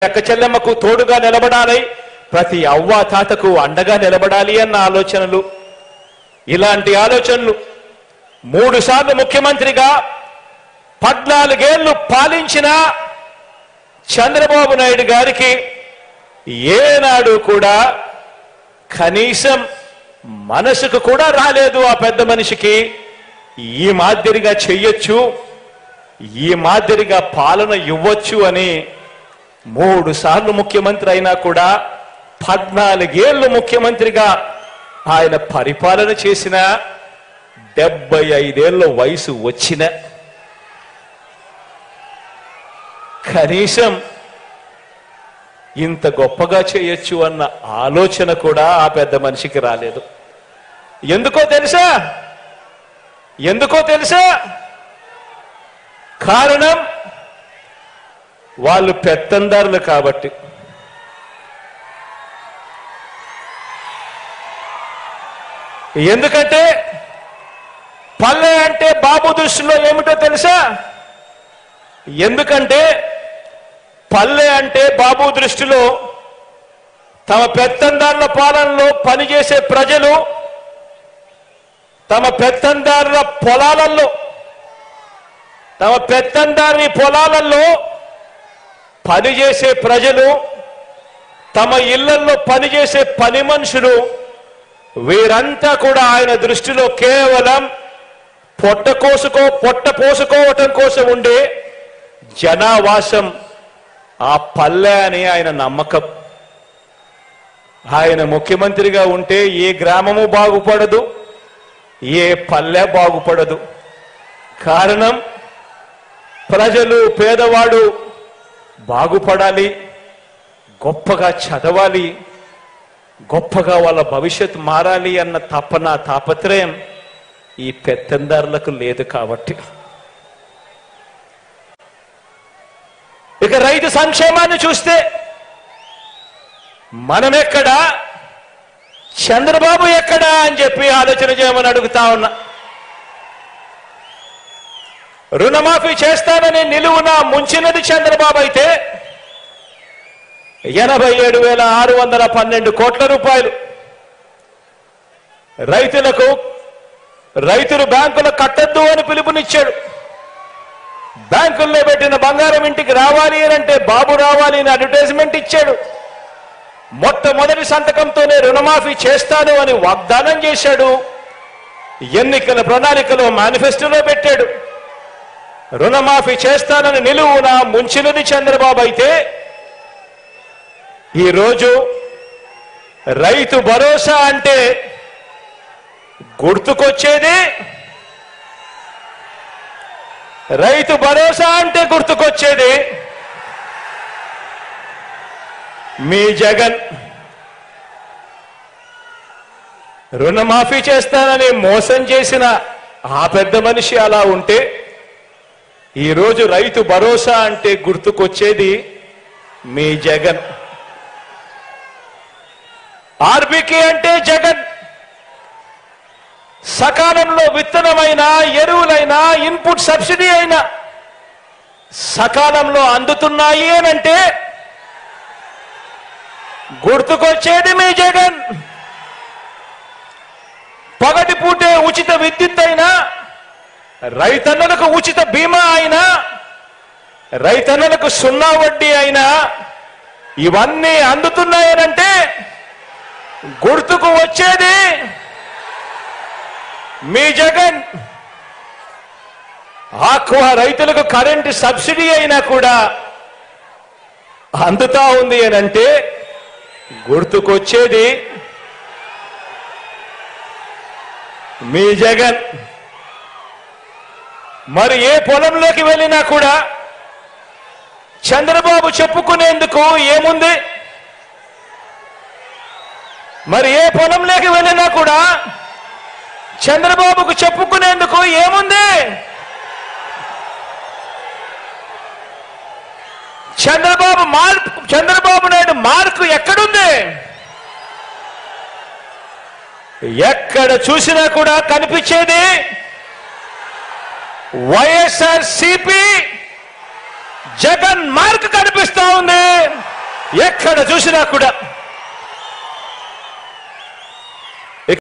అక్క చెల్లెమ్మకు తోడుగా నిలబడాలి, ప్రతి అవ్వ తాతకు అండగా నిలబడాలి అన్న ఆలోచనలు. ఇలాంటి ఆలోచనలు 3 సార్లు ముఖ్యమంత్రిగా 14 ఏళ్లు పాలించిన చంద్రబాబు నాయుడు గారికి ఏనాడు కూడా కనీసం మనసుకు కూడా రాలేదు ఆ పెద్ద మనిషికి ఈ మాదిరిగా చెయ్యొచ్చు, ఈ మాదిరిగా పాలన ఇవ్వచ్చు అని. 3 సార్లు ముఖ్యమంత్రి అయినా కూడా 14 ఏళ్లు ముఖ్యమంత్రిగా ఆయన పరిపాలన చేసిన 75 ఏళ్ల వయసు వచ్చిన కనీసం ఇంత గొప్పగా చేయొచ్చు అన్న ఆలోచన కూడా ఆ పెద్ద మనిషికి రాలేదు. ఎందుకో తెలుసా? కారణం వాళ్ళు పెత్తందారులు కాబట్టి. ఎందుకంటే పల్లె అంటే బాబు దృష్టిలో ఏమిటో తెలుసా? ఎందుకంటే పల్లె అంటే బాబు దృష్టిలో తమ పెత్తందారుల పాలనలో పనిచేసే ప్రజలు, తమ పెత్తందారుల పొలాలలో, తమ పెత్తందారి పొలాలలో పనిచేసే ప్రజలు, తమ ఇళ్లలో పనిచేసే పని మనుషులు, వీరంతా కూడా ఆయన దృష్టిలో కేవలం పొట్ట పోసుకోవటం కోసం ఉండే జనావాసం ఆ పల్లె అని ఆయన నమ్మకం. ఆయన ముఖ్యమంత్రిగా ఉంటే ఏ గ్రామము బాగుపడదు, ఏ పల్లె బాగుపడదు. కారణం ప్రజలు, పేదవాడు బాగుపడాలి, గొప్పగా చదవాలి, గొప్పగా వాళ్ళ భవిష్యత్తు మారాలి అన్న తపన, తాపత్రయం ఈ పెత్తందారులకు లేదు కాబట్టి. ఇక రైతు సంక్షేమాన్ని చూస్తే మనమెక్కడా, చంద్రబాబు ఎక్కడా అని చెప్పి ఆలోచన చేయమని అడుగుతా ఉన్నా. రుణమాఫీ చేస్తానని నిలువున ముంచినది చంద్రబాబు అయితే 87,612 కోట్ల రూపాయలు రైతులు బ్యాంకులు కట్టద్దు అని పిలుపునిచ్చాడు. బ్యాంకుల్లో పెట్టిన బంగారం ఇంటికి రావాలి అంటే బాబు రావాలి అని అడ్వర్టైజ్మెంట్ ఇచ్చాడు. మొట్టమొదటి సంతకంతోనే రుణమాఫీ చేస్తాను అని వాగ్దానం చేశాడు. ఎన్నికల ప్రణాళికలో మేనిఫెస్టోలో పెట్టాడు. రుణమాఫీ చేస్తానని నిలువున ముంచినది చంద్రబాబు అయితే ఈరోజు రైతు భరోసా అంటే గుర్తుకొచ్చేది మీ జగన్. రుణమాఫీ చేస్తానని మోసం చేసిన ఆ పెద్ద మనిషి అలా ఉంటే ఈరోజు రైతు భరోసా అంటే గుర్తుకొచ్చేది మీ జగన్. ఆర్బీకే అంటే జగన్. సకాలంలో విత్తనమైన, ఎరువులైనా, ఇన్పుట్ సబ్సిడీ అయినా సకాలంలో అందుతున్నాయి అనంటే గుర్తుకొచ్చేది మీ జగన్. పగటిపూటే ఉచిత విద్యుత్ అయినా, రైతన్నలకు ఉచిత బీమా అయినా, రైతన్నలకు 0 వడ్డీ అయినా ఇవన్నీ అందుతున్నాయనంటే గుర్తుకు వచ్చేది మీ జగన్. ఆక్వా రైతులకు కరెంటు సబ్సిడీ అయినా కూడా అందుతా ఉంది అనంటే గుర్తుకొచ్చేది మీ జగన్. మరి ఏ పొలంలోకి వెళ్ళినా కూడా చంద్రబాబు చెప్పుకునేందుకు ఏముంది? మరి ఏ పొలంలోకి వెళ్ళినా కూడా చంద్రబాబుకు చెప్పుకునేందుకు ఏముంది? చంద్రబాబు నాయుడు మార్కు ఎక్కడుంది? ఎక్కడ చూసినా కూడా కనిపించేది వైఎస్ఆర్సీపీ జగన్ మార్క్ కనిపిస్తా ఉంది ఎక్కడ చూసినా కూడా.